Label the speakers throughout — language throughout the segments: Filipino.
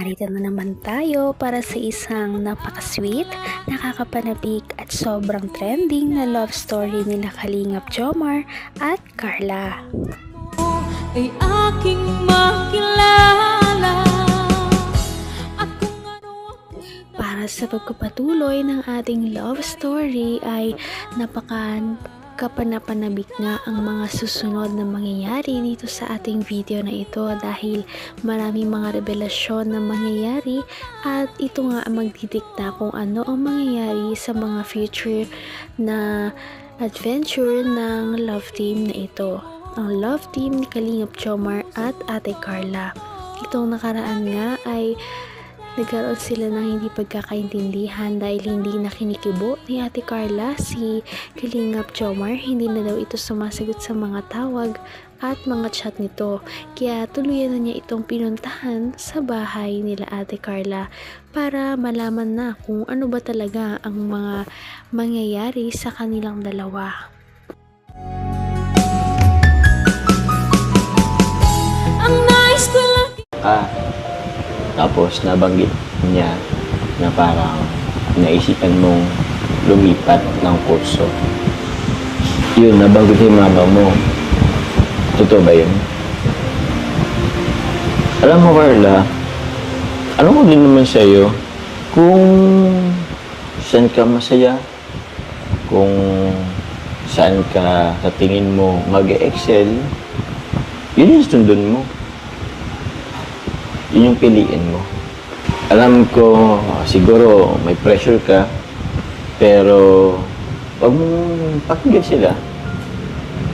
Speaker 1: narito na naman tayo para sa isang napaka-sweet, nakakapanabik at sobrang trending na love story nila Kalingap Jomar at Carla.
Speaker 2: Ay aking makilala.
Speaker 1: Para sa pagpapatuloy ng ating love story ay napaka-kapanapanabik nga ang mga susunod na mangyayari dito sa ating video na ito dahil maraming mga revelasyon na mangyayari at ito nga ang magdidikta kung ano ang mangyayari sa mga future na adventure ng love team na ito. Ang love team ni Kalingap Jomar at Ate Carla. Itong nakaraan nga ay nagkaroon sila ng hindi pagkakaintindihan dahil hindi na kinikibo ni Ate Carla si Kalingap Jomar. Hindi na daw ito sumasagot sa mga tawag at mga chat nito. Kaya tuluyan na niya itong pinuntahan sa bahay nila Ate Carla para malaman na kung ano ba talaga ang mga mangyayari sa kanilang dalawa.
Speaker 3: Tapos nabanggit niya na parang naisipan mong lumipat ng kurso. Yun, nabanggit yung mama mo. Totoo ba yun? Alam mo, Carla, alam ko din naman sa'yo kung saan ka masaya, kung saan ka sa tingin mo mag-excel, yun yung sundon mo. Yun yung piliin mo. Alam ko, siguro may pressure ka, pero wag mong pakinggan sila.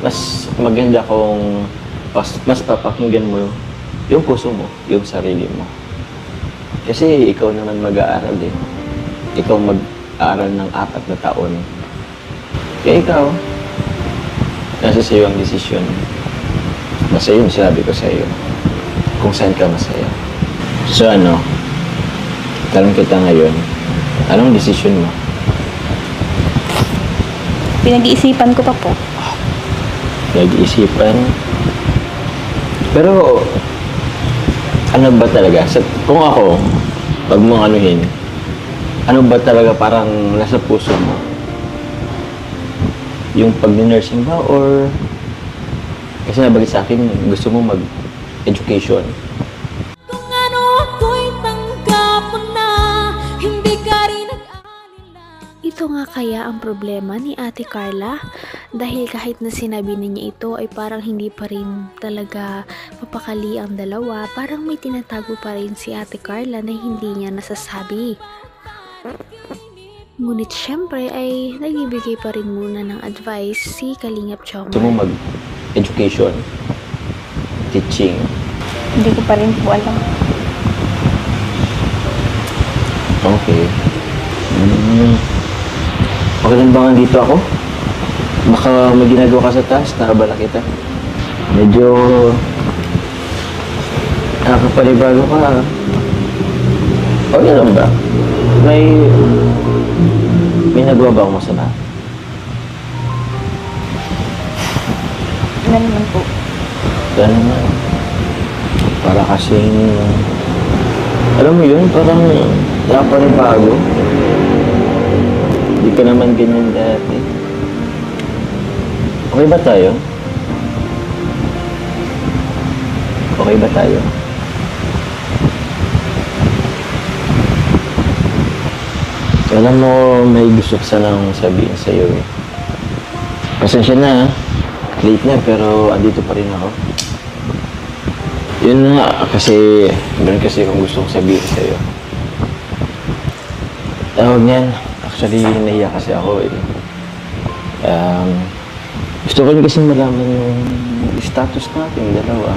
Speaker 3: Mas maganda kung mas papakinggan mo yung puso mo, yung sarili mo. Kasi ikaw naman mag-aaral eh. Ikaw mag-aaral ng 4 na taon. Kaya ikaw, nasa sa'yo ang desisyon. Nasa yun, sinabi ko sa'yo kung saan ka masaya. So ano, tanong kita ngayon, anong desisyon mo?
Speaker 4: Pinag-iisipan ko pa po.
Speaker 3: Nag-iisipan? Pero, ano ba talaga? Kung ako, pag mong anuhin, ano ba talaga parang nasa puso mo? Yung pag-nursing ba or kasi nabagay sa akin, gusto mo mag-education?
Speaker 2: Kung ano ako'y tanggap mo na, hindi ka rin nag-alala.
Speaker 1: Ito nga kaya ang problema ni Ate Carla dahil kahit na sinabi na niya ito ay parang hindi pa rin talaga mapakali ang dalawa, parang may tinatago pa rin si Ate Carla na hindi niya nasasabi. Ngunit syempre ay nagbibigay pa rin muna ng advice si Kalingap Jomar.
Speaker 3: Gusto mo mag-education? Teaching?
Speaker 4: Hindi ko pa rin po alam.
Speaker 3: Okay. Okay lang ba nga dito ako? Baka may ginagawa ka sa taas, nakabala kita. Medyo nakapanibago ka. Okay lang ba? May nagawa ba akong masama?
Speaker 4: Ano naman po?
Speaker 3: Kaya naman. Para kasing alam mo yun, parang nakapanibago. Hindi ka naman ganyan dati. Okay ba tayo? Okay ba tayo? Alam mo, may gusto ko sanang sabihin sa'yo eh. Pasensya na ha. Late na pero andito pa rin ako. Yun nga, kasi meron kasi akong gusto kong sabihin sa'yo. Tawag niyan, actually nahiya kasi ako eh. Gusto ko rin kasi malaman yung status natin dalawa.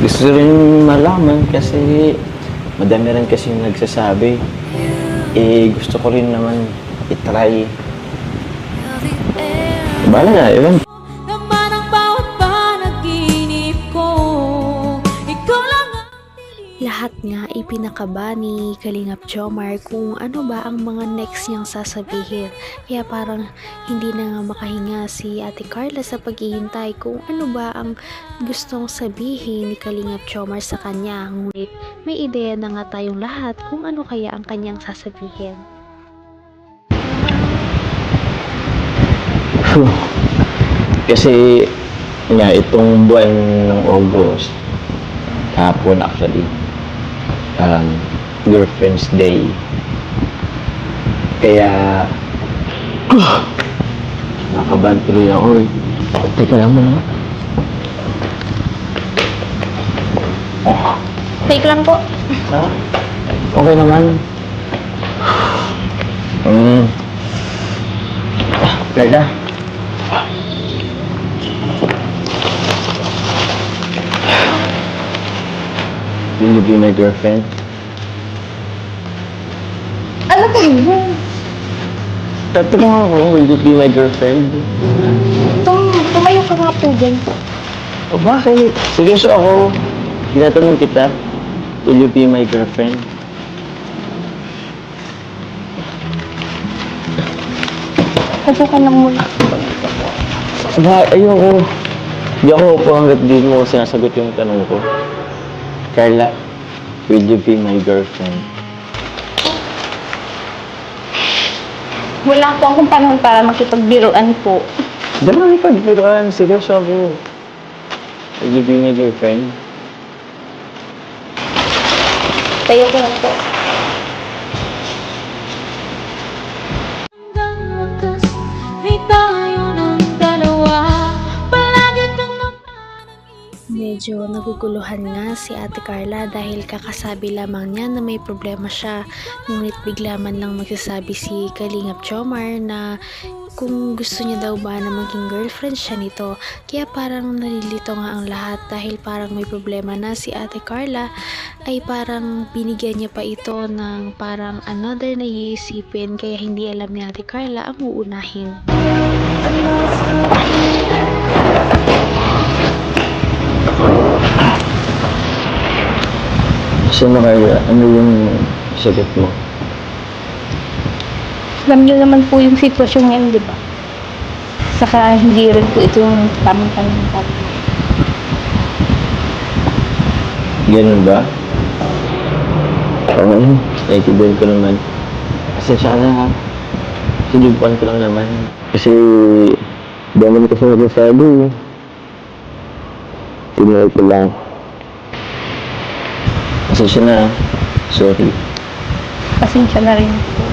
Speaker 3: Gusto rin malaman kasi madami rin kasi nagsasabi. Gusto ko rin naman itry. Bahala na, ewan.
Speaker 2: Naman ang bawat panaginip ko, ikaw lang ang
Speaker 1: lahat nga ipinakaba ni Kalingap Jomar kung ano ba ang mga next niyang sasabihin. Kaya parang hindi na nga makahinga si Ate Carla sa paghihintay kung ano ba ang gustong sabihin ni Kalingap Jomar sa kanya. Ngunit may ideya na nga tayong lahat kung ano kaya ang kanyang sasabihin.
Speaker 3: Kasi nga itong buwan ng August, hapon actually, Girlfriend's Day. Kaya nakabahan tuloy ako eh. Teka lang muna.
Speaker 4: Take lang po.
Speaker 3: Ha? Okay naman. Carla. Will you be my girlfriend?
Speaker 4: Ano po yun?
Speaker 3: Tatanong ako, will you be my girlfriend?
Speaker 4: Tumayo ka nga po dyan.
Speaker 3: O bakit? Seryoso ako. Tinatanong kita, will you be my girlfriend?
Speaker 4: Upo ka lang muna.
Speaker 3: Aba, ayoko. Hindi ako upo hanggat di mo sinasagot yung tanong ko. Carla, will you be my girlfriend?
Speaker 4: Wala po akong panahon para makipagbiruan po.
Speaker 3: Dala may pagbiruan. Seryoso ako. Will you be my girlfriend?
Speaker 4: Tayo ko lang po.
Speaker 2: Hanggang wakas ay tayo ng dalawa. Palagi kang
Speaker 1: Medyo naguguluhan nga si Ate Carla dahil kakasabi lamang niya na may problema siya. Ngunit bigla man lang magsasabi si Kalingap Jomar na kung gusto niya daw ba na maging girlfriend siya nito. Kaya parang nalilito nga ang lahat dahil parang may problema na si Ate Carla, ay parang binigyan niya pa ito ng parang another na iisipin, kaya hindi alam ni Ate Carla ang uunahin.
Speaker 3: So na Carla, ano yung sagot mo?
Speaker 4: Alam niyo naman po yung sitwasyon ngayon, di ba? Saka hindi rin po ito yung tamang tanong po.
Speaker 3: Ganun ba? Oo, naitibayin ko naman. Pasensya ka na ha. Sinubukan ko lang naman. Kasi dami kasi nagsasabi. Tinuloy ko lang. Pasensya na ha. Sorry.
Speaker 4: Pasensya na rin po.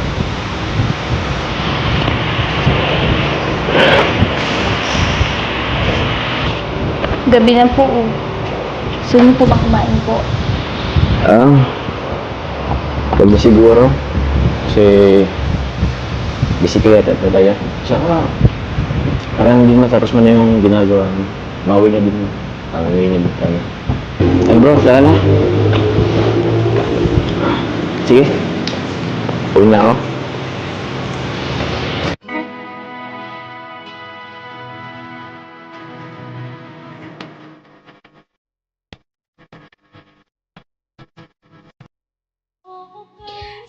Speaker 4: Gabi na po. Gusto niyo po ba kumain po?
Speaker 3: Pag siguro. Kasi bisikleta talaga. Tsaka parang hindi matapos mo na yung ginagawa mo. Mauwi na din. Mauwi na din tayo. Ay bro, saka na. Sige. Uwi na ako.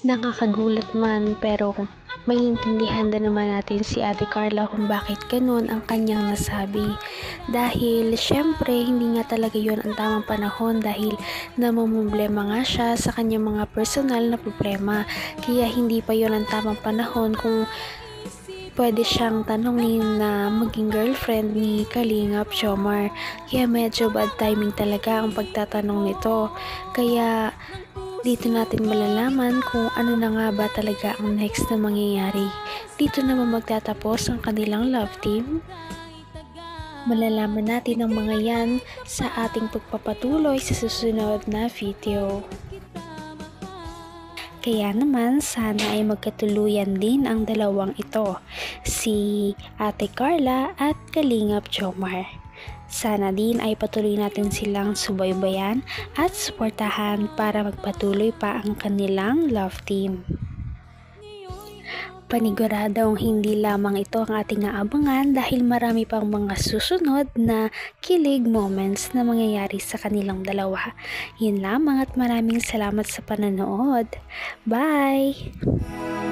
Speaker 1: Nakakagulat man pero maintindihan din naman natin si Ate Carla kung bakit ganun ang kanyang nasabi. Dahil syempre hindi nga talaga yon ang tamang panahon dahil namumblema nga siya sa kanyang mga personal na problema. Kaya hindi pa yon ang tamang panahon kung pwede siyang tanongin na maging girlfriend ni Kalingap Jomar. Kaya medyo bad timing talaga ang pagtatanong nito. Kaya dito natin malalaman kung ano na nga ba talaga ang next na mangyayari. Dito naman magtatapos ang kanilang love team. Malalaman natin ang mga yan sa ating pagpapatuloy sa susunod na video. Kaya naman sana ay magkatuluyan din ang dalawang ito, si Ate Carla at Kalingap Jomar. Sana din ay patuloy natin silang subaybayan at suportahan para magpatuloy pa ang kanilang love team. Paniguradong hindi lamang ito ang ating aabangan dahil marami pang mga susunod na kilig moments na mangyayari sa kanilang dalawa. Yun lamang at maraming salamat sa panonood. Bye!